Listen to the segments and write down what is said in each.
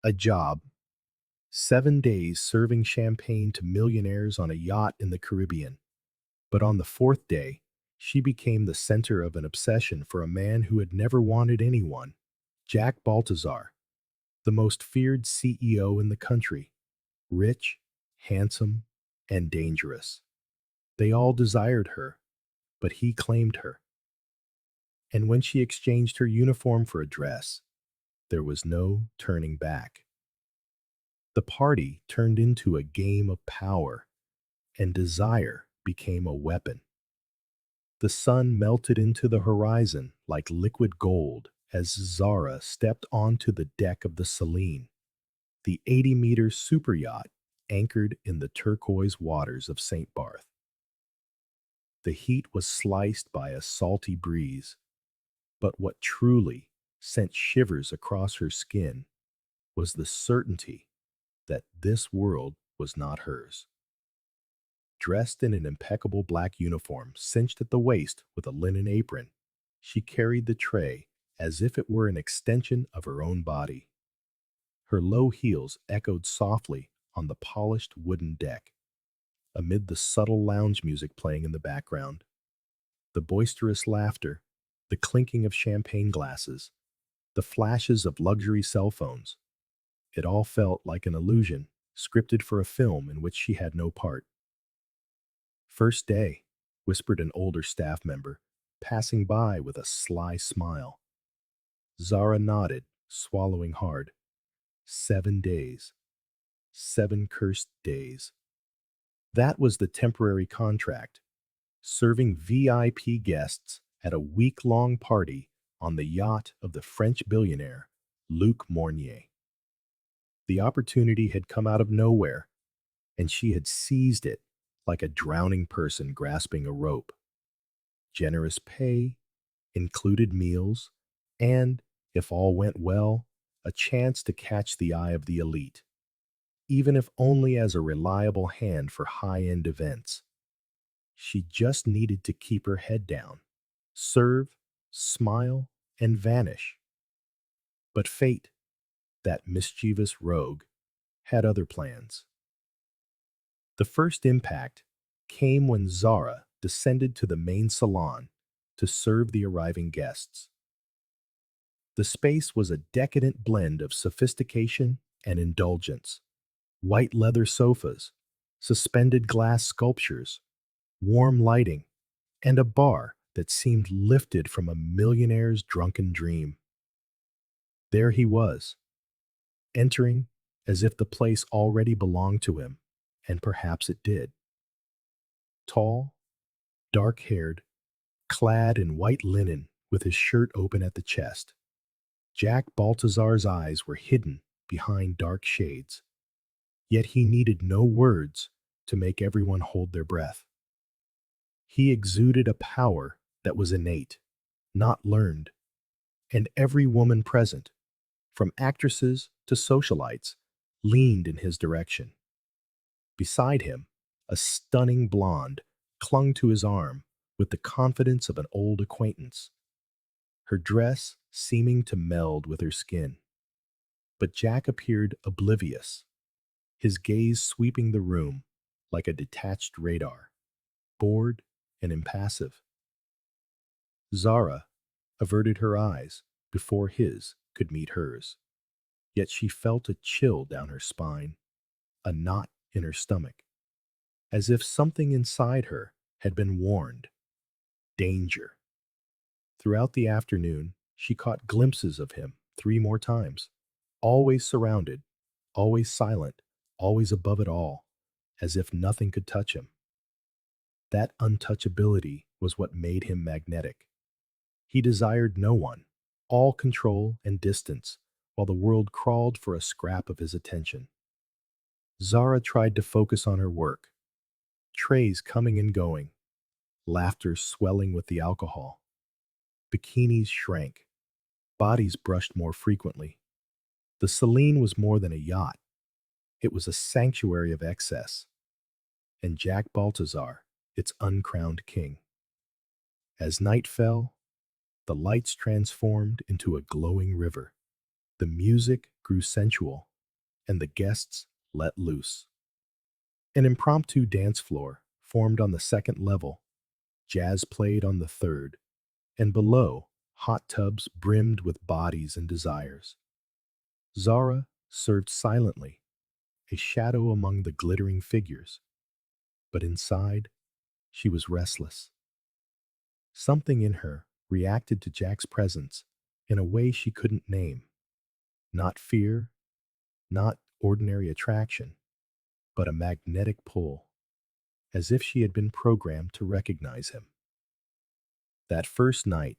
A job. 7 days serving champagne to millionaires on a yacht in the Caribbean. But on the fourth day, she became the center of an obsession for a man who had never wanted anyone, Jack Baltazar, the most feared CEO in the country, rich, handsome, and dangerous. They all desired her, but he claimed her. And when she exchanged her uniform for a dress, there was no turning back. The party turned into a game of power, and desire became a weapon. The sun melted into the horizon like liquid gold as Zara stepped onto the deck of the Celine, the 80-meter superyacht anchored in the turquoise waters of St. Barth. The heat was sliced by a salty breeze, but what truly sent shivers across her skin was the certainty that this world was not hers. Dressed in an impeccable black uniform cinched at the waist with a linen apron, she carried the tray as if it were an extension of her own body. Her low heels echoed softly on the polished wooden deck, amid the subtle lounge music playing in the background. The boisterous laughter, the clinking of champagne glasses, the flashes of luxury cell phones. It all felt like an illusion, scripted for a film in which she had no part. "First day," whispered an older staff member, passing by with a sly smile. Zara nodded, swallowing hard. 7 days. 7 cursed days. That was the temporary contract, serving VIP guests at a week-long party on the yacht of the French billionaire, Luc Mornier. The opportunity had come out of nowhere, and she had seized it like a drowning person grasping a rope. Generous pay, included meals, and, if all went well, a chance to catch the eye of the elite, even if only as a reliable hand for high-end events. She just needed to keep her head down, serve, smile, and vanish. But fate, that mischievous rogue, had other plans. The first impact came when Zara descended to the main salon to serve the arriving guests. The space was a decadent blend of sophistication and indulgence. White leather sofas, suspended glass sculptures, warm lighting, and a bar that seemed lifted from a millionaire's drunken dream. There he was, entering as if the place already belonged to him, and perhaps it did. Tall, dark-haired, clad in white linen with his shirt open at the chest, Jack Baltazar's eyes were hidden behind dark shades, yet he needed no words to make everyone hold their breath. He exuded a power that was innate, not learned, and every woman present, from actresses to socialites, leaned in his direction. Beside him, a stunning blonde clung to his arm with the confidence of an old acquaintance, her dress seeming to meld with her skin. But Jack appeared oblivious, his gaze sweeping the room like a detached radar, bored and impassive. Zara averted her eyes before his could meet hers, yet she felt a chill down her spine, a knot in her stomach, as if something inside her had been warned. Danger. Throughout the afternoon, she caught glimpses of him 3 more times, always surrounded, always silent, always above it all, as if nothing could touch him. That untouchability was what made him magnetic. He desired no one, all control and distance, while the world crawled for a scrap of his attention. Zara tried to focus on her work, trays coming and going, laughter swelling with the alcohol. Bikinis shrank, bodies brushed more frequently. The Celine was more than a yacht. It was a sanctuary of excess, and Jack Baltazar, its uncrowned king. As night fell, the lights transformed into a glowing river. The music grew sensual, and the guests let loose. An impromptu dance floor formed on the second level, jazz played on the third, and below, hot tubs brimmed with bodies and desires. Zara served silently, a shadow among the glittering figures, but inside, she was restless. Something in her reacted to Jack's presence in a way she couldn't name. Not fear, not ordinary attraction, but a magnetic pull, as if she had been programmed to recognize him. That first night,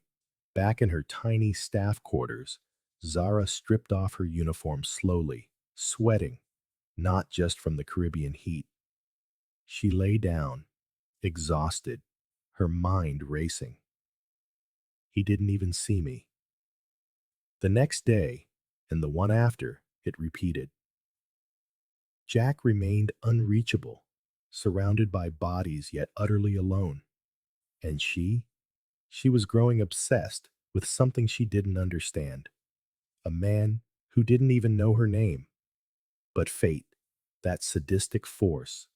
back in her tiny staff quarters, Zara stripped off her uniform slowly, sweating, not just from the Caribbean heat. She lay down, exhausted, her mind racing. He didn't even see me. The next day, and the one after, it repeated. Jack remained unreachable, surrounded by bodies yet utterly alone. And she was growing obsessed with something she didn't understand. A man who didn't even know her name. But fate, that sadistic force,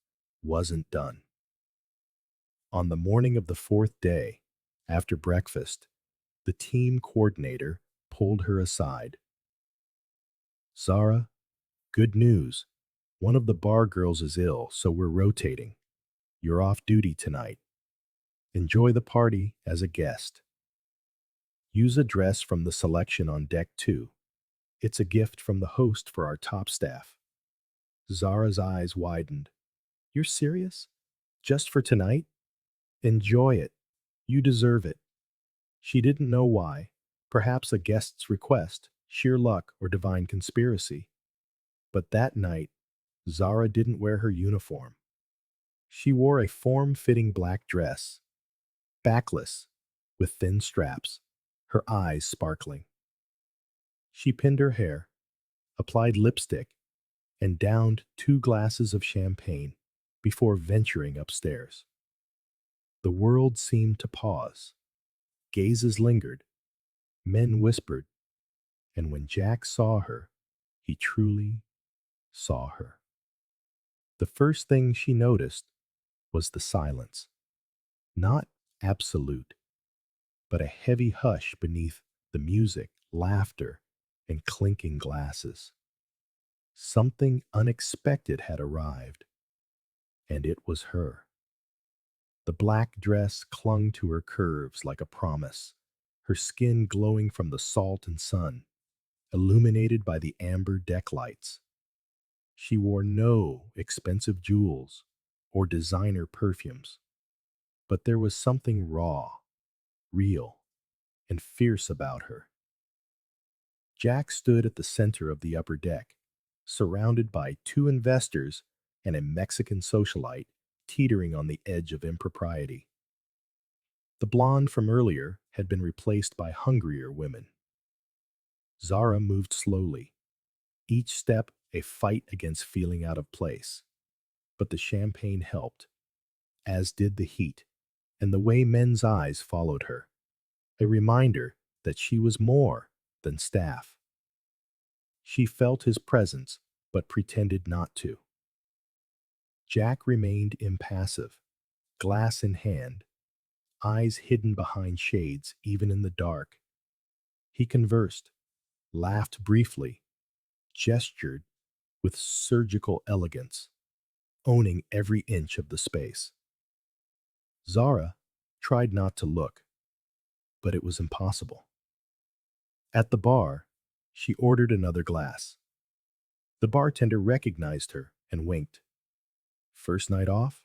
wasn't done. On the morning of the fourth day, after breakfast, the team coordinator pulled her aside. Zara, good news. One of the bar girls is ill, so we're rotating. You're off duty tonight. Enjoy the party as a guest. Use a dress from the selection on deck 2. It's a gift from the host for our top staff. Zara's eyes widened. You're serious? Just for tonight? Enjoy it. You deserve it. She didn't know why. Perhaps a guest's request, sheer luck, or divine conspiracy. But that night, Zara didn't wear her uniform. She wore a form-fitting black dress, backless, with thin straps, her eyes sparkling. She pinned her hair, applied lipstick, and downed 2 glasses of champagne before venturing upstairs. The world seemed to pause. Gazes lingered. Men whispered. And when Jack saw her, he truly saw her. The first thing she noticed was the silence. Not absolute, but a heavy hush beneath the music, laughter, and clinking glasses. Something unexpected had arrived, and it was her. The black dress clung to her curves like a promise, her skin glowing from the salt and sun, illuminated by the amber deck lights. She wore no expensive jewels or designer perfumes, but there was something raw, real, and fierce about her. Jack stood at the center of the upper deck, surrounded by 2 investors and a Mexican socialite teetering on the edge of impropriety. The blonde from earlier had been replaced by hungrier women. Zara moved slowly, each step a fight against feeling out of place. But the champagne helped, as did the heat, and the way men's eyes followed her, a reminder that she was more than staff. She felt his presence, but pretended not to. Jack remained impassive, glass in hand, eyes hidden behind shades even in the dark. He conversed, laughed briefly, gestured with surgical elegance, owning every inch of the space. Zara tried not to look, but it was impossible. At the bar, she ordered another glass. The bartender recognized her and winked. First night off?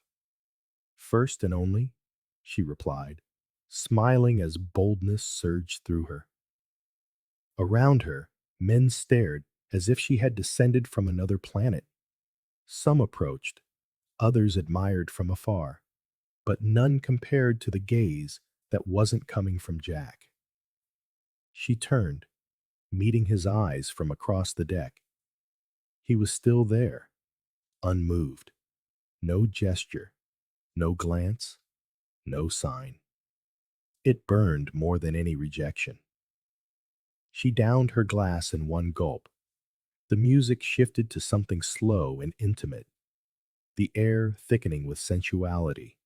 First and only, she replied, smiling as boldness surged through her. Around her, men stared as if she had descended from another planet. Some approached, others admired from afar, but none compared to the gaze that wasn't coming from Jack. She turned, meeting his eyes from across the deck. He was still there, unmoved. No gesture, no glance, no sign. It burned more than any rejection. She downed her glass in one gulp, The music shifted to something slow and intimate, the air thickening with sensuality.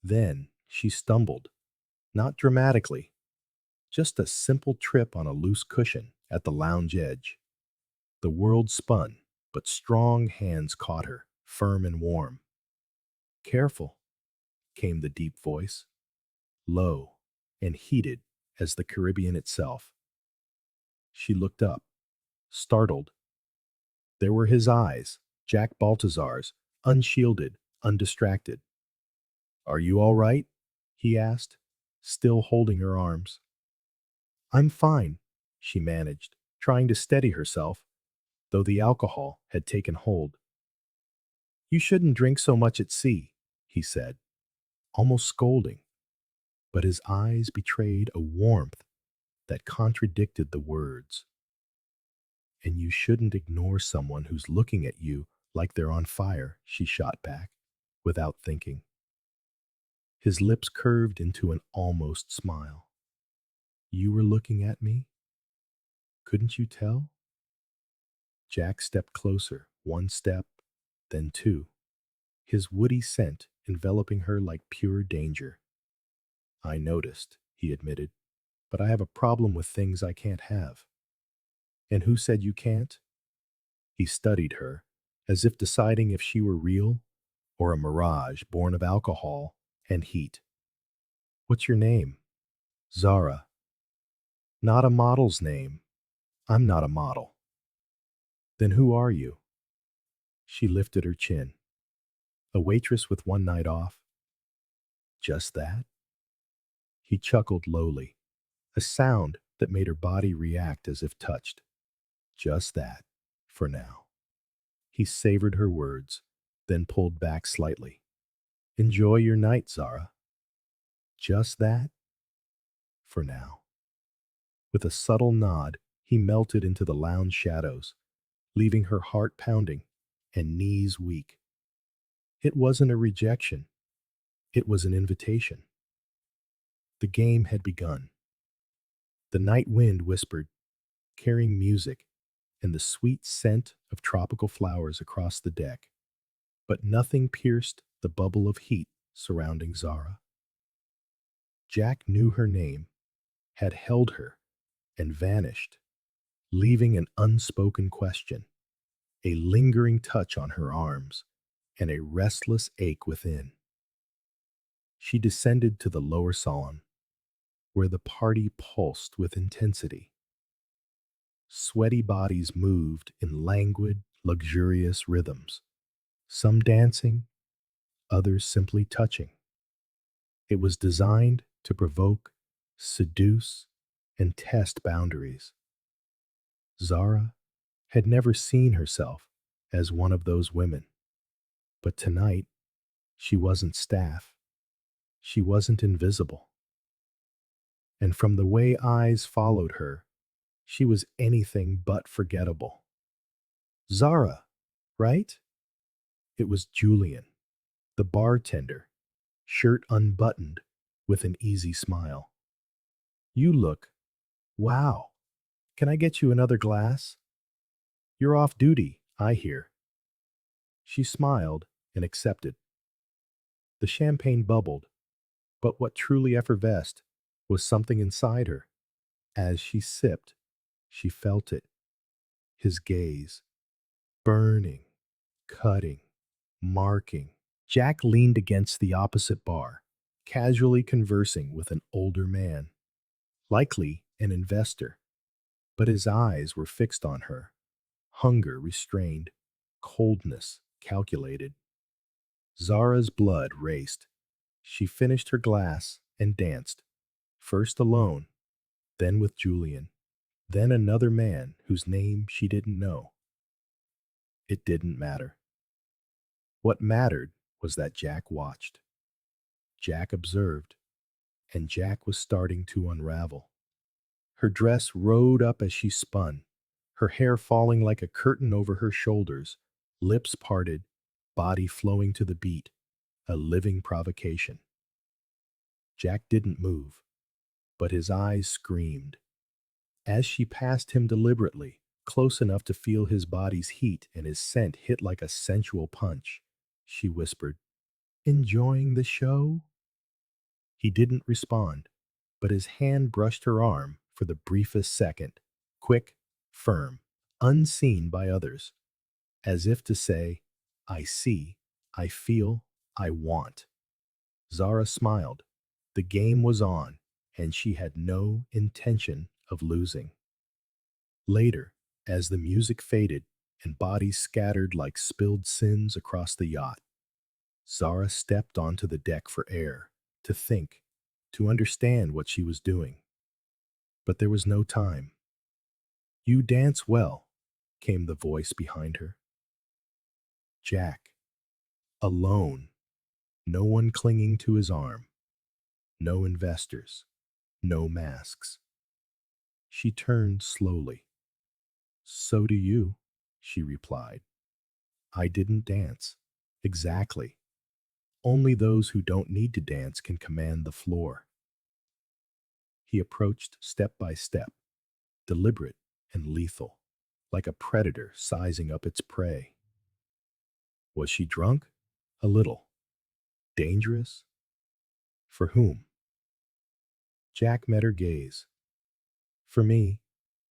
Then she stumbled, not dramatically, just a simple trip on a loose cushion at the lounge edge. The world spun, but strong hands caught her, firm and warm. Careful, came the deep voice, low and heated as the Caribbean itself. She looked up, startled. There were his eyes, Jack Baltazar's, unshielded, undistracted. Are you all right? He asked, still holding her arms. I'm fine, she managed, trying to steady herself, though the alcohol had taken hold. You shouldn't drink so much at sea, he said, almost scolding, but his eyes betrayed a warmth that contradicted the words. And you shouldn't ignore someone who's looking at you like they're on fire, she shot back, without thinking. His lips curved into an almost smile. You were looking at me? Couldn't you tell? Jack stepped closer, one step, then two, his woody scent enveloping her like pure danger. I noticed, he admitted, but I have a problem with things I can't have. And who said you can't? He studied her, as if deciding if she were real or a mirage born of alcohol and heat. What's your name? Zara. Not a model's name. I'm not a model. Then who are you? She lifted her chin. A waitress with one night off? Just that? He chuckled lowly, a sound that made her body react as if touched. Just that, for now. He savored her words, then pulled back slightly. Enjoy your night, Zara. Just that? For now. With a subtle nod, he melted into the lounge shadows, leaving her heart pounding and knees weak. It wasn't a rejection. It was an invitation. The game had begun. The night wind whispered, carrying music and the sweet scent of tropical flowers across the deck. But nothing pierced the bubble of heat surrounding Zara. Jack knew her name, had held her, and vanished, leaving an unspoken question, a lingering touch on her arms, and a restless ache within. She descended to the lower salon, where the party pulsed with intensity. Sweaty bodies moved in languid, luxurious rhythms, some dancing, others simply touching. It was designed to provoke, seduce, and test boundaries. Zara had never seen herself as one of those women, but tonight she wasn't staff. She wasn't invisible. And from the way eyes followed her, she was anything but forgettable. Zara, right? It was Julian, the bartender, shirt unbuttoned, with an easy smile. You look, wow. Can I get you another glass? You're off duty, I hear. She smiled and accepted. The champagne bubbled, but what truly effervesced was something inside her. As she sipped, she felt it. His gaze, burning, cutting, marking. Jack leaned against the opposite bar, casually conversing with an older man, likely an investor, but his eyes were fixed on her, hunger restrained, coldness calculated. Zara's blood raced. She finished her glass and danced, first alone, then with Julian, then another man whose name she didn't know. It didn't matter. What mattered was that Jack watched. Jack observed, and Jack was starting to unravel. Her dress rode up as she spun, her hair falling like a curtain over her shoulders, lips parted, body flowing to the beat, a living provocation. Jack didn't move, but his eyes screamed. As she passed him deliberately, close enough to feel his body's heat and his scent hit like a sensual punch. She whispered, "Enjoying the show?" He didn't respond, but his hand brushed her arm for the briefest second, quick, firm, unseen by others, as if to say, "I see, I feel, I want." Zara smiled. The game was on, and she had no intention of losing. Later, as the music faded and bodies scattered like spilled sins across the yacht, Zara stepped onto the deck for air, to think, to understand what she was doing. But there was no time. "You dance well," came the voice behind her. Jack, alone, no one clinging to his arm, no investors, no masks. She turned slowly. "So do you," she replied. "I didn't dance." "Exactly. Only those who don't need to dance can command the floor." He approached step by step, deliberate and lethal, like a predator sizing up its prey. Was she drunk? A little. Dangerous? For whom? Jack met her gaze. "For me,"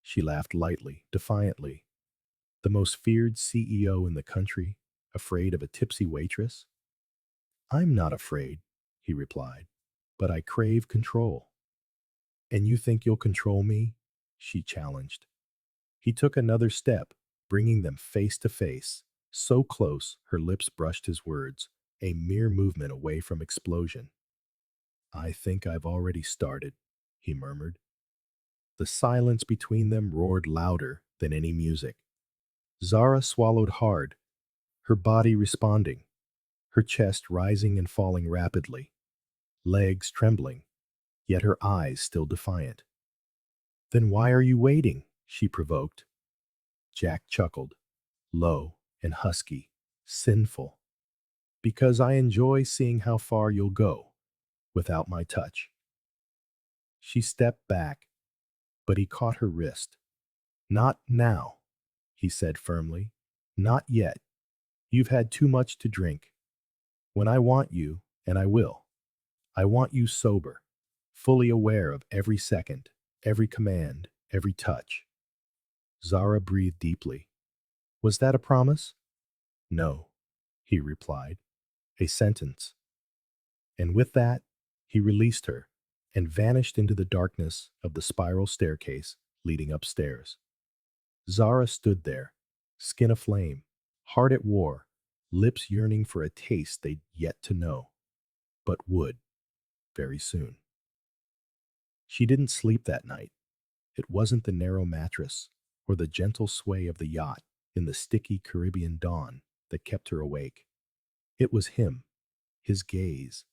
she laughed lightly, defiantly. "The most feared CEO in the country, afraid of a tipsy waitress?" "I'm not afraid," he replied, "but I crave control." "And you think you'll control me?" she challenged. He took another step, bringing them face to face, so close her lips brushed his words, a mere movement away from explosion. "I think I've already started," he murmured. The silence between them roared louder than any music. Zara swallowed hard, her body responding, her chest rising and falling rapidly, legs trembling, yet her eyes still defiant. "Then why are you waiting?" she provoked. Jack chuckled, low and husky, sinful. "Because I enjoy seeing how far you'll go without my touch." She stepped back, but he caught her wrist. "Not now," he said firmly. "Not yet. You've had too much to drink. When I want you, and I will, I want you sober, fully aware of every second, every command, every touch." Zara breathed deeply. "Was that a promise?" "No," he replied. "A sentence." And with that, he released her and vanished into the darkness of the spiral staircase leading upstairs. Zara stood there, skin aflame, heart at war, lips yearning for a taste they'd yet to know, but would very soon. She didn't sleep that night. It wasn't the narrow mattress or the gentle sway of the yacht in the sticky Caribbean dawn that kept her awake. It was him, his gaze,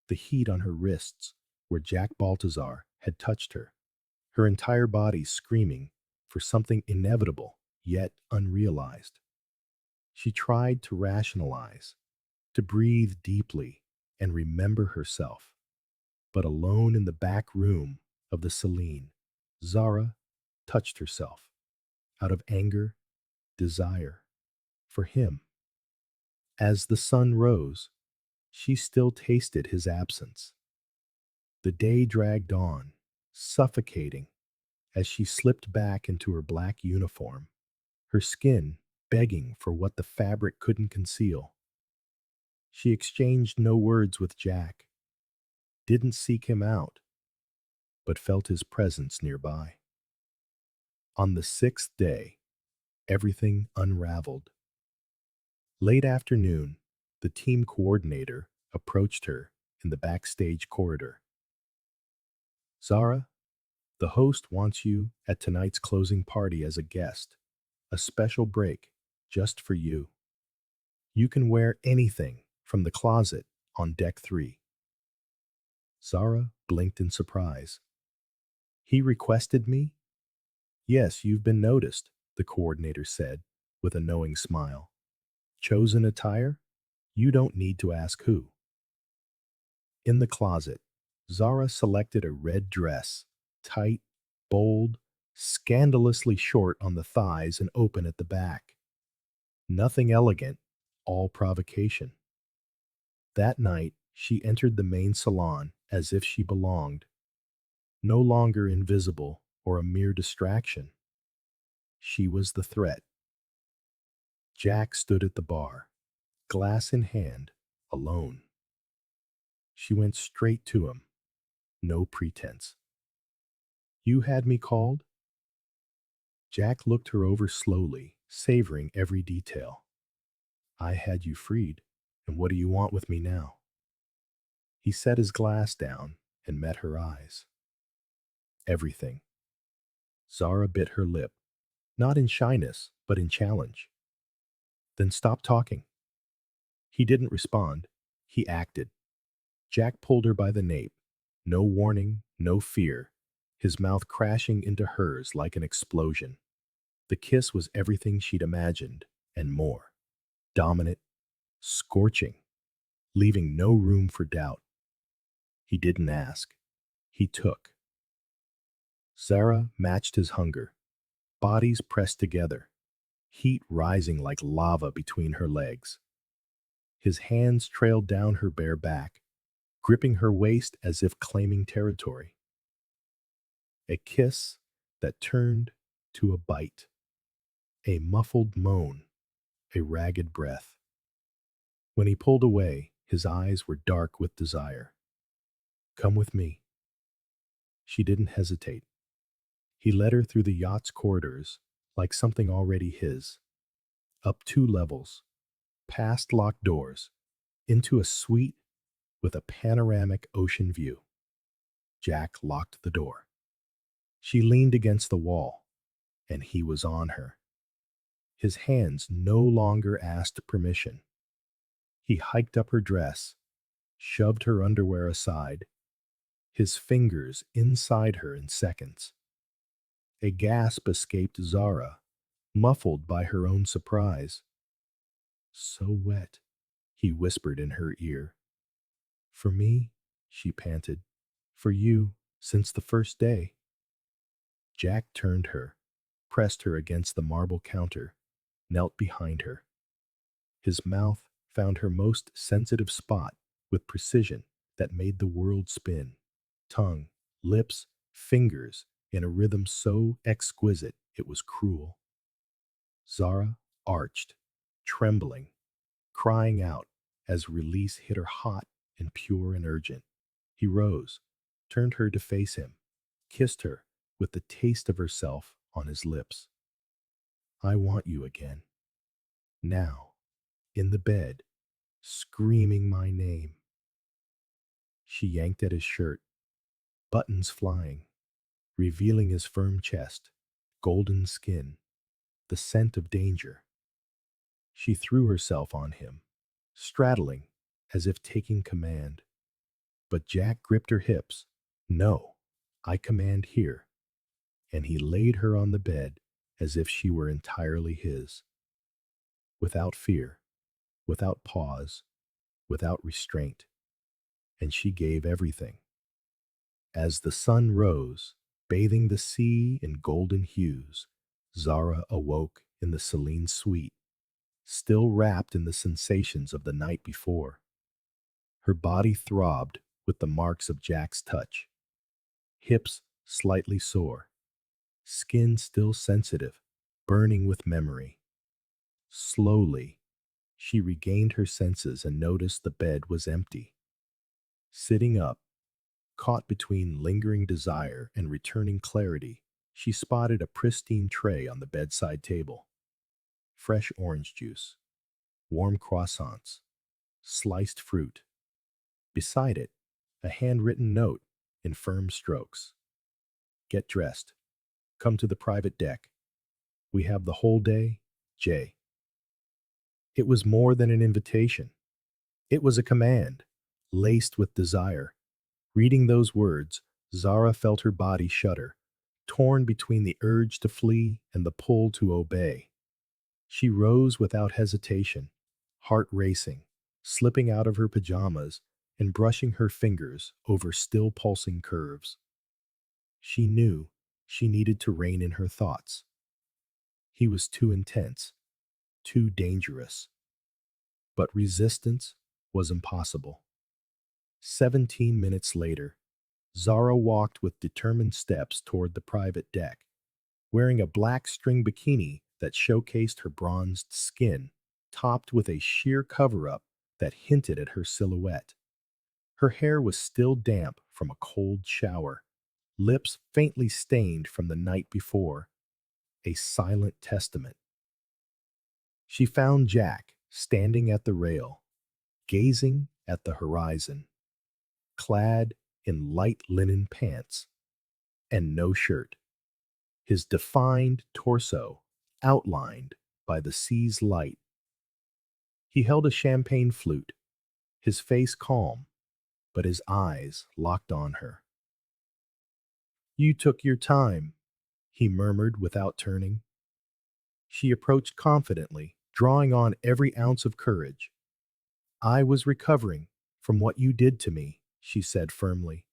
the heat on her wrists where Jack Baltazar had touched her, her entire body screaming for something inevitable yet unrealized. She tried to rationalize, to breathe deeply and remember herself. But alone in the back room of the Celine, Zara touched herself out of anger, desire, for him. As the sun rose, she still tasted his absence. The day dragged on, suffocating, as she slipped back into her black uniform, her skin begging for what the fabric couldn't conceal. She exchanged no words with Jack, didn't seek him out, but felt his presence nearby. On the sixth day, everything unraveled. Late afternoon, the team coordinator approached her in the backstage corridor. "Zara, the host wants you at tonight's closing party as a guest, a special break just for you. You can wear anything from the closet on deck 3. Zara blinked in surprise. "He requested me?" "Yes, you've been noticed," the coordinator said with a knowing smile. "Chosen attire? You don't need to ask who." In the closet, Zara selected a red dress, tight, bold, scandalously short on the thighs and open at the back. Nothing elegant, all provocation. That night, she entered the main salon as if she belonged, no longer invisible or a mere distraction. She was the threat. Jack stood at the bar, glass in hand, alone. She went straight to him, no pretense. "You had me called?" Jack looked her over slowly, savoring every detail. "I had you freed, and what do you want with me now?" He set his glass down and met her eyes. "Everything." Zara bit her lip, not in shyness, but in challenge. "Then stop talking." He didn't respond. He acted. Jack pulled her by the nape. No warning, no fear. His mouth crashing into hers like an explosion. The kiss was everything she'd imagined, and more. Dominant, scorching, leaving no room for doubt. He didn't ask. He took. Zara matched his hunger. Bodies pressed together, heat rising like lava between her legs. His hands trailed down her bare back, gripping her waist as if claiming territory. A kiss that turned to a bite, a muffled moan, a ragged breath. When he pulled away, his eyes were dark with desire. "Come with me." She didn't hesitate. He led her through the yacht's corridors like something already his, up 2 levels, past locked doors, into a suite with a panoramic ocean view. Jack locked the door. She leaned against the wall, and he was on her. His hands no longer asked permission. He hiked up her dress, shoved her underwear aside, his fingers inside her in seconds. A gasp escaped Zara, muffled by her own surprise. "So wet," he whispered in her ear. "For me," she panted. "For you, since the first day." Jack turned her, pressed her against the marble counter, knelt behind her. His mouth found her most sensitive spot with precision that made the world spin. Tongue, lips, fingers, in a rhythm so exquisite it was cruel. Zara arched, trembling, crying out as release hit her hot and pure and urgent. He rose, turned her to face him, kissed her with the taste of herself on his lips. "I want you again. Now, in the bed, screaming my name." She yanked at his shirt, buttons flying, revealing his firm chest, golden skin, the scent of danger. She threw herself on him, straddling as if taking command. But Jack gripped her hips. "No, I command here." And he laid her on the bed as if she were entirely his. Without fear, without pause, without restraint. And she gave everything. As the sun rose, bathing the sea in golden hues, Zara awoke in the Celine suite, still wrapped in the sensations of the night before. Her body throbbed with the marks of Jack's touch, hips slightly sore, skin still sensitive, burning with memory. Slowly, she regained her senses and noticed the bed was empty. Sitting up, caught between lingering desire and returning clarity, she spotted a pristine tray on the bedside table. Fresh orange juice, warm croissants, sliced fruit. Beside it, a handwritten note in firm strokes. "Get dressed. Come to the private deck. We have the whole day, Jay." It was more than an invitation. It was a command, laced with desire. Reading those words, Zara felt her body shudder, torn between the urge to flee and the pull to obey. She rose without hesitation, heart racing, slipping out of her pajamas and brushing her fingers over still pulsing curves. She knew She needed to rein in her thoughts. He was too intense, too dangerous. But resistance was impossible. 17 minutes later, Zara walked with determined steps toward the private deck, wearing a black string bikini that showcased her bronzed skin, topped with a sheer cover-up that hinted at her silhouette. Her hair was still damp from a cold shower, lips faintly stained from the night before, a silent testament. She found Jack standing at the rail, gazing at the horizon, clad in light linen pants and no shirt, his defined torso outlined by the sea's light. He held a champagne flute, his face calm, but his eyes locked on her. "You took your time," he murmured without turning. She approached confidently, drawing on every ounce of courage. "I was recovering from what you did to me," she said firmly.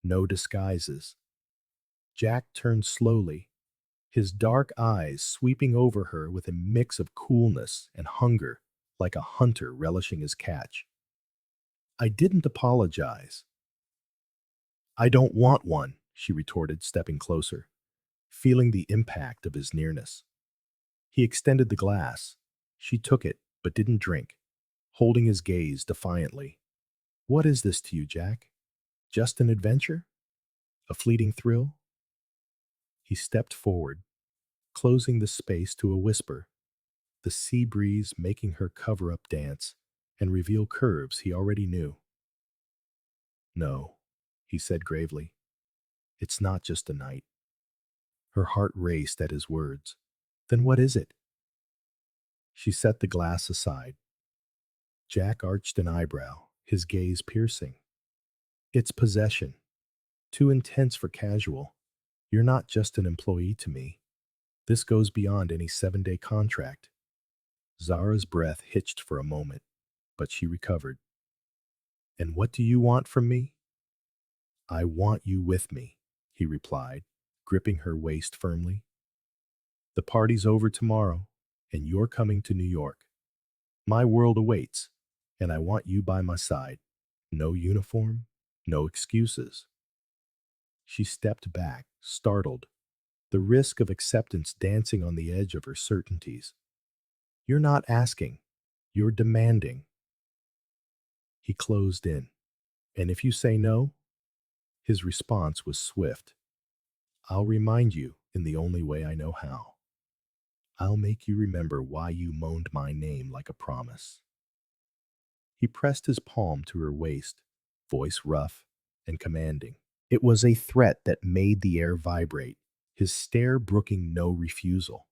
No disguises. Jack turned slowly, his dark eyes sweeping over her with a mix of coolness and hunger, like a hunter relishing his catch. "I didn't apologize." "I don't want one," she retorted, stepping closer, feeling the impact of his nearness. He extended the glass. She took it, but didn't drink, holding his gaze defiantly. "What is this to you, Jack? Just an adventure? A fleeting thrill?" He stepped forward, closing the space to a whisper, the sea breeze making her cover-up dance and reveal curves he already knew. "No," he said gravely. "It's not just a night." Her heart raced at his words. "Then what is it?" She set the glass aside. Jack arched an eyebrow, his gaze piercing. "It's possession. Too intense for casual. You're not just an employee to me. This goes beyond any 7-day contract." Zara's breath hitched for a moment, but she recovered. "And what do you want from me?" "I want you with me," he replied, gripping her waist firmly. "The party's over tomorrow, and you're coming to New York. My world awaits, and I want you by my side. No uniform, no excuses." She stepped back, startled, the risk of acceptance dancing on the edge of her certainties. "You're not asking, you're demanding." He closed in. "And if you say no?" His response was swift. "I'll remind you in the only way I know how. I'll make you remember why you moaned my name like a promise." He pressed his palm to her waist, voice rough and commanding. It was a threat that made the air vibrate, his stare brooking no refusal.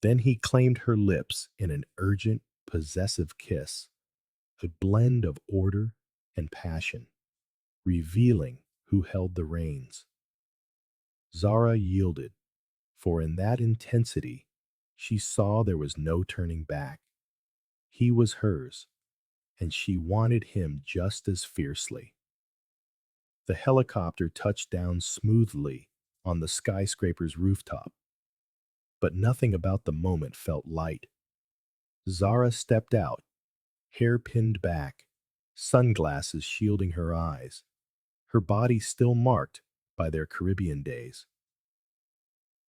Then he claimed her lips in an urgent, possessive kiss, a blend of order and passion, revealing who held the reins. Zara yielded, for in that intensity, she saw there was no turning back. He was hers, and she wanted him just as fiercely. The helicopter touched down smoothly on the skyscraper's rooftop, but nothing about the moment felt light. Zara stepped out, hair pinned back, sunglasses shielding her eyes, her body still marked by their Caribbean days.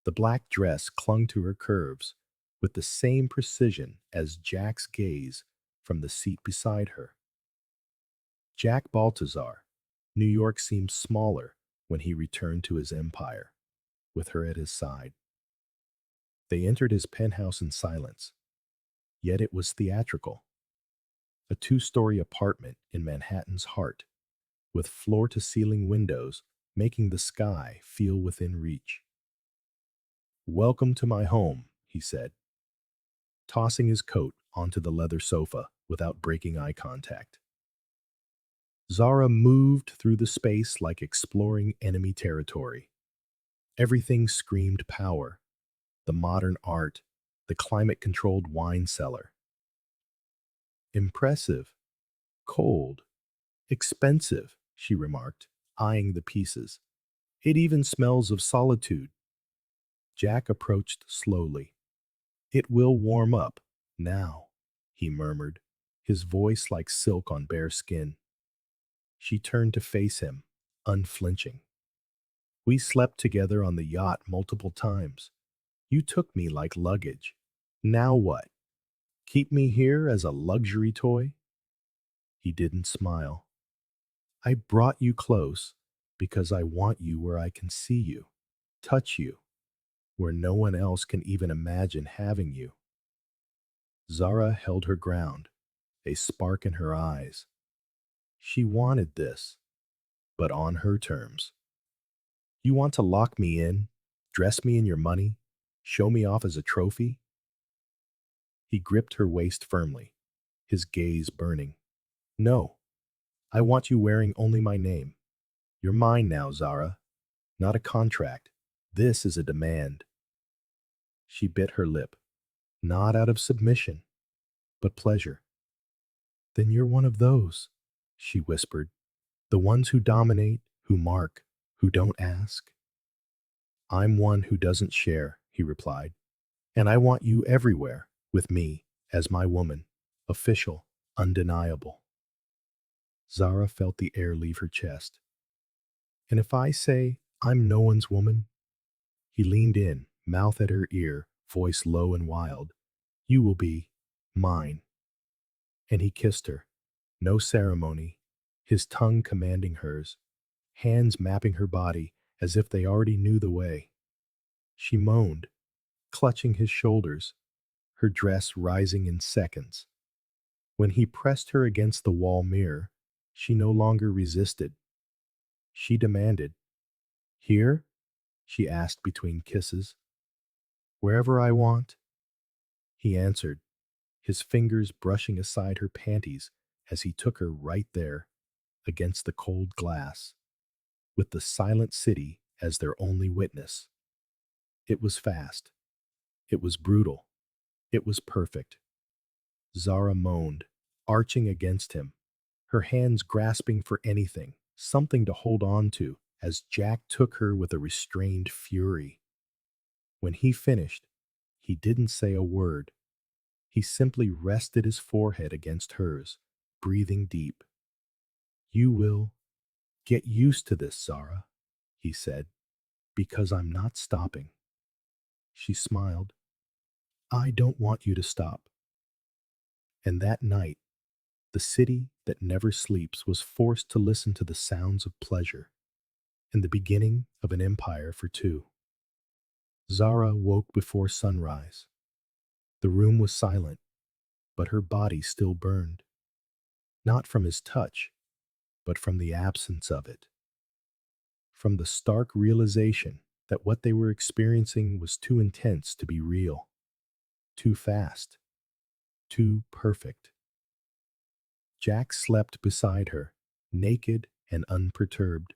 The black dress clung to her curves with the same precision as Jack's gaze from the seat beside her. Jack Baltazar, New York seemed smaller when he returned to his empire, with her at his side. They entered his penthouse in silence, yet it was theatrical. A 2-story apartment in Manhattan's heart, with floor-to-ceiling windows making the sky feel within reach. "Welcome to my home," he said, tossing his coat onto the leather sofa without breaking eye contact. Zara moved through the space like exploring enemy territory. Everything screamed power, the modern art, the climate-controlled wine cellar. "Impressive, cold, expensive," she remarked, eyeing the pieces. It even smells of solitude. Jack approached slowly. It will warm up. Now, he murmured, his voice like silk on bare skin. She turned to face him, unflinching. We slept together on the yacht multiple times. You took me like luggage. Now what? Keep me here as a luxury toy? He didn't smile. I brought you close because I want you where I can see you, touch you, where no one else can even imagine having you. Zara held her ground, a spark in her eyes. She wanted this, but on her terms. You want to lock me in, dress me in your money, show me off as a trophy? He gripped her waist firmly, his gaze burning. No, I want you wearing only my name. You're mine now, Zara. Not a contract. This is a demand. She bit her lip, not out of submission, but pleasure. Then you're one of those, she whispered. The ones who dominate, who mark, who don't ask. I'm one who doesn't share, he replied. And I want you everywhere, with me, as my woman. Official, undeniable. Zara felt the air leave her chest. And if I say I'm no one's woman? He leaned in, mouth at her ear, voice low and wild. You will be mine. And he kissed her. No ceremony, his tongue commanding hers, hands mapping her body as if they already knew the way. She moaned, clutching his shoulders, her dress rising in seconds. When he pressed her against the wall mirror, she no longer resisted. She demanded. Here? She asked between kisses. Wherever I want? He answered, his fingers brushing aside her panties as he took her right there, against the cold glass, with the silent city as their only witness. It was fast. It was brutal. It was perfect. Zara moaned, arching against him, her hands grasping for anything, something to hold on to, as Jack took her with a restrained fury. When he finished, he didn't say a word. He simply rested his forehead against hers, breathing deep. You will get used to this, Zara, he said, because I'm not stopping. She smiled. I don't want you to stop. And that night, the city that never sleeps was forced to listen to the sounds of pleasure and the beginning of an empire for two. Zara woke before sunrise. The room was silent, but her body still burned, not from his touch, but from the absence of it, from the stark realization that what they were experiencing was too intense to be real, too fast, too perfect. Jack slept beside her, naked and unperturbed.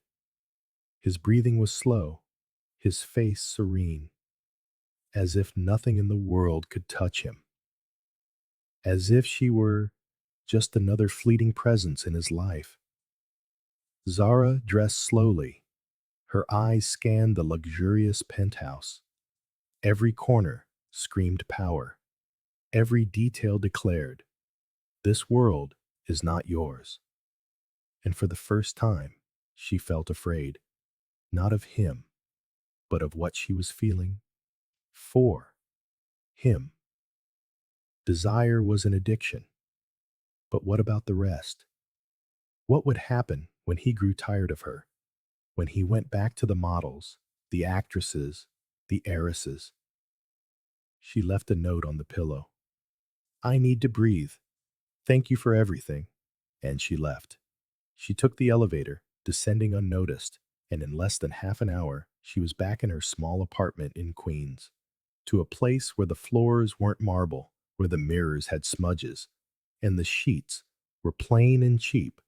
His breathing was slow, his face serene, as if nothing in the world could touch him, as if she were just another fleeting presence in his life. Zara dressed slowly. Her eyes scanned the luxurious penthouse. Every corner screamed power. Every detail declared, this world is not yours. And for the first time, she felt afraid, not of him, but of what she was feeling for him. Desire was an addiction. But what about the rest? What would happen when he grew tired of her? When he went back to the models, the actresses, the heiresses? She left a note on the pillow. I need to breathe. Thank you for everything. And she left. She took the elevator, descending unnoticed, and in less than half an hour, she was back in her small apartment in Queens, to a place where the floors weren't marble, where the mirrors had smudges, and the sheets were plain and cheap.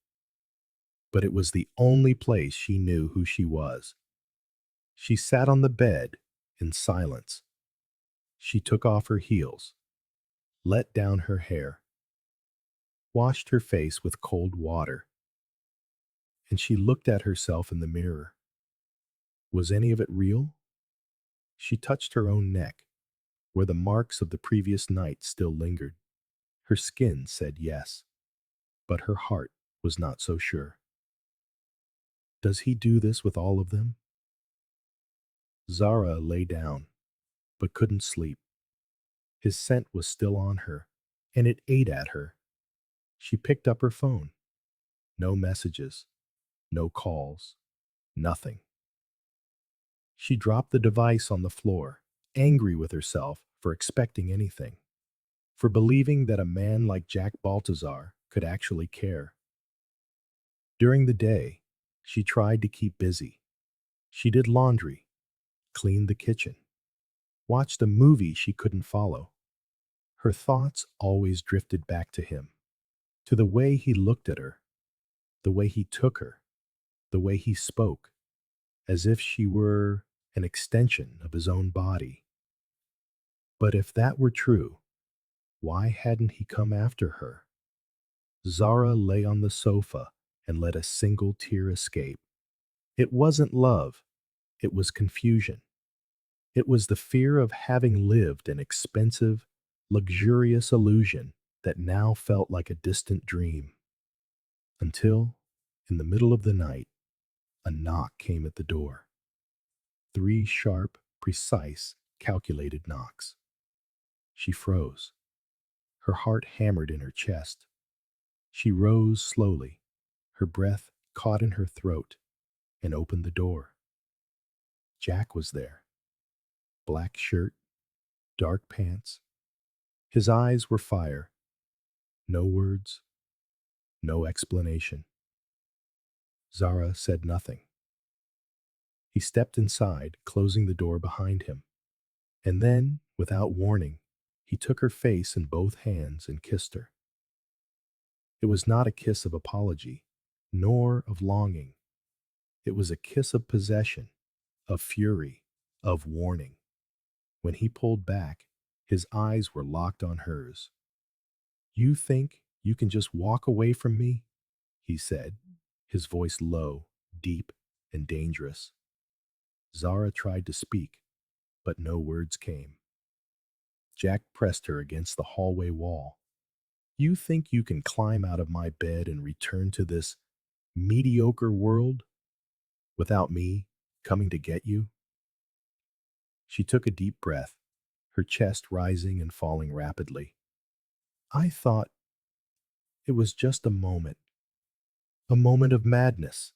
But it was the only place she knew who she was. She sat on the bed in silence. She took off her heels, let down her hair, washed her face with cold water, and she looked at herself in the mirror. Was any of it real? She touched her own neck, where the marks of the previous night still lingered. Her skin said yes, but her heart was not so sure. Does he do this with all of them? Zara lay down, but couldn't sleep. His scent was still on her, and it ate at her. She picked up her phone. No messages, no calls, nothing. She dropped the device on the floor, angry with herself for expecting anything, for believing that a man like Jack Baltazar could actually care. During the day, she tried to keep busy. She did laundry, cleaned the kitchen, watched a movie she couldn't follow. Her thoughts always drifted back to him, to the way he looked at her, the way he took her, the way he spoke, as if she were an extension of his own body. But if that were true, why hadn't he come after her? Zara lay on the sofa and let a single tear escape. It wasn't love, it was confusion. It was the fear of having lived an expensive, luxurious illusion that now felt like a distant dream. Until, in the middle of the night, a knock came at the door. 3 sharp, precise, calculated knocks. She froze. Her heart hammered in her chest. She rose slowly, her breath caught in her throat, and opened the door. Jack was there. Black shirt, dark pants. His eyes were fire. No words, no explanation. Zara said nothing. He stepped inside, closing the door behind him. And then, without warning, he took her face in both hands and kissed her. It was not a kiss of apology, nor of longing. It was a kiss of possession, of fury, of warning. When he pulled back, his eyes were locked on hers. "You think you can just walk away from me?" he said, his voice low, deep, and dangerous. Zara tried to speak, but no words came. Jack pressed her against the hallway wall. "You think you can climb out of my bed and return to this mediocre world without me coming to get you?" She took a deep breath, her chest rising and falling rapidly. "I thought it was just a moment of madness,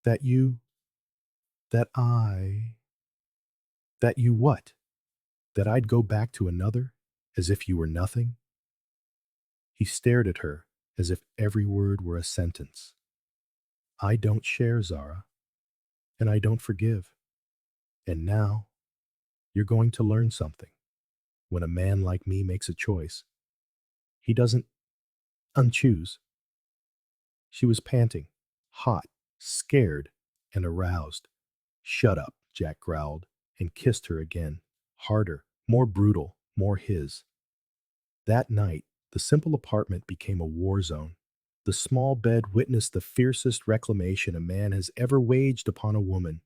that you, that I, that you what? That I'd go back to another, as if you were nothing?" He stared at her as if every word were a sentence. "I don't share, Zara, and I don't forgive. And now, you're going to learn something. When a man like me makes a choice, he doesn't unchoose." She was panting, hot, scared, and aroused. "Shut up," Jack growled, and kissed her again, harder, more brutal, more his. That night, the simple apartment became a war zone. The small bed witnessed the fiercest reclamation a man has ever waged upon a woman.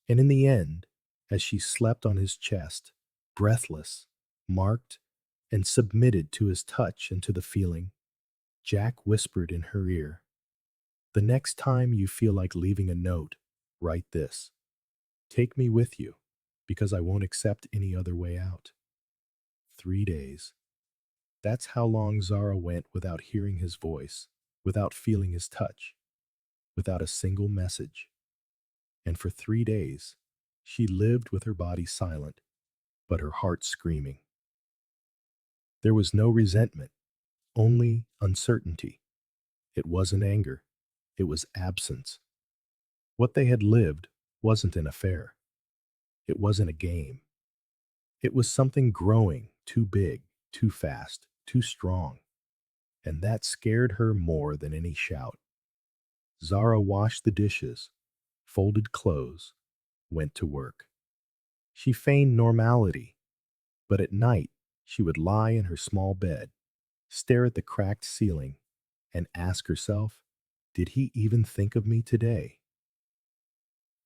And in the end, as she slept on his chest, breathless, marked, and submitted to his touch and to the feeling, Jack whispered in her ear, "The next time you feel like leaving a note, write this. Take me with you, because I won't accept any other way out." 3 days. That's how long Zara went without hearing his voice, without feeling his touch, without a single message. And for 3 days, she lived with her body silent, but her heart screaming. There was no resentment, only uncertainty. It wasn't anger, it was absence. What they had lived wasn't an affair. It wasn't a game. It was something growing too big, too fast, too strong. And that scared her more than any shout. Zara washed the dishes, folded clothes, went to work. She feigned normality, but at night she would lie in her small bed, stare at the cracked ceiling, and ask herself, did he even think of me today?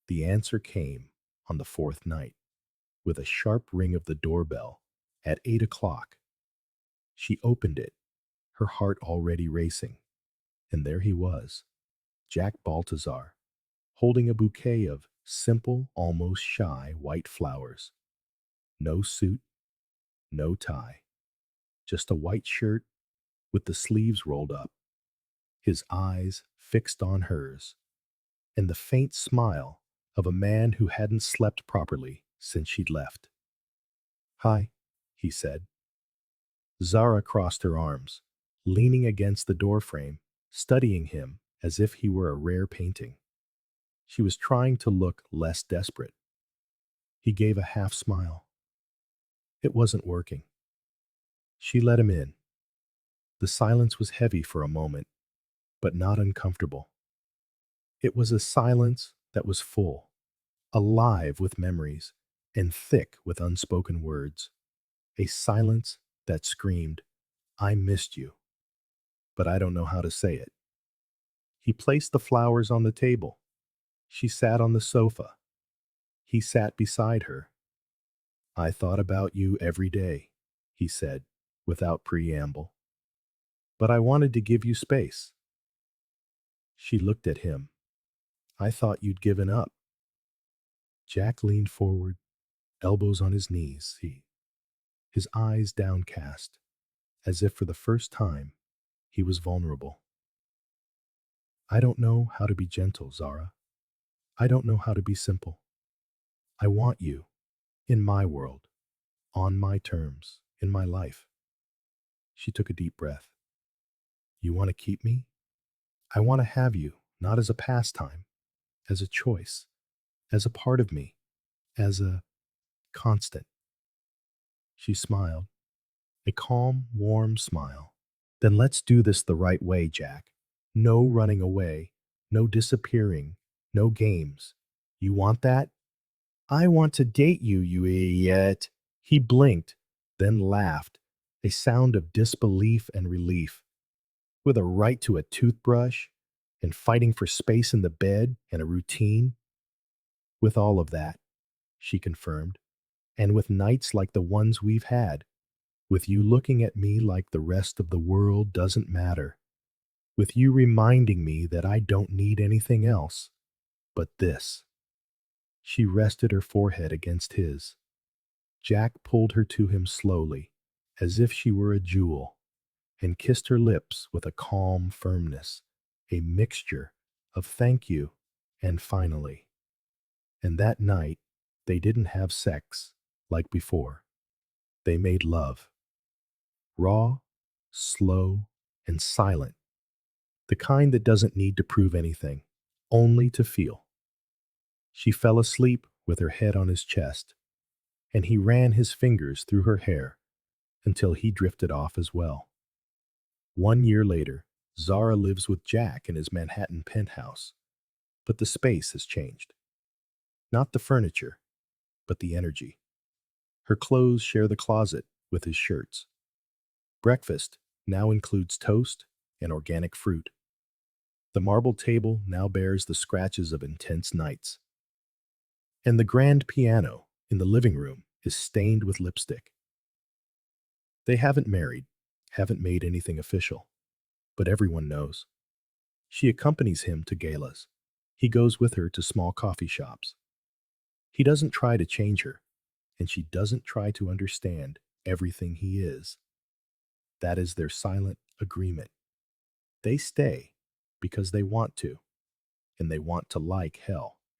The answer came on the fourth night, with a sharp ring of the doorbell at 8 o'clock. She opened it, her heart already racing, and there he was, Jack Baltazar, holding a bouquet of simple, almost shy white flowers. No suit, no tie, just a white shirt with the sleeves rolled up, his eyes fixed on hers, and the faint smile of a man who hadn't slept properly since she'd left. "Hi," he said. Zara crossed her arms, leaning against the doorframe, studying him as if he were a rare painting. She was trying to look less desperate. He gave a half smile. It wasn't working. She let him in. The silence was heavy for a moment, but not uncomfortable. It was a silence that was full, alive with memories, and thick with unspoken words. A silence that screamed, "I missed you, but I don't know how to say it." He placed the flowers on the table. She sat on the sofa. He sat beside her. "I thought about you every day," he said, without preamble. "But I wanted to give you space." She looked at him. "I thought you'd given up." Jack leaned forward, elbows on his knees, his eyes downcast, as if for the first time he was vulnerable. "I don't know how to be gentle, Zara. I don't know how to be simple. I want you, in my world, on my terms, in my life." She took a deep breath. "You want to keep me? I want to have you, not as a pastime, as a choice, as a part of me, as a constant." She smiled, a calm, warm smile. "Then let's do this the right way, Jack. No running away, no disappearing, no games. You want that?" "I want to date you, you idiot." He blinked, then laughed, a sound of disbelief and relief. "With a right to a toothbrush, and fighting for space in the bed and a routine?" "With all of that," she confirmed, "and with nights like the ones we've had, with you looking at me like the rest of the world doesn't matter, with you reminding me that I don't need anything else but this." She rested her forehead against his. Jack pulled her to him slowly, as if she were a jewel, and kissed her lips with a calm firmness, a mixture of thank you and finally. And that night, they didn't have sex like before. They made love. Raw, slow, and silent. The kind that doesn't need to prove anything, only to feel. She fell asleep with her head on his chest, and he ran his fingers through her hair until he drifted off as well. 1 year later, Zara lives with Jack in his Manhattan penthouse, but the space has changed. Not the furniture, but the energy. Her clothes share the closet with his shirts. Breakfast now includes toast and organic fruit. The marble table now bears the scratches of intense nights. And the grand piano in the living room is stained with lipstick. They haven't married, haven't made anything official, but everyone knows. She accompanies him to galas. He goes with her to small coffee shops. He doesn't try to change her, and she doesn't try to understand everything he is. That is their silent agreement. They stay because they want to, and they want to like hell.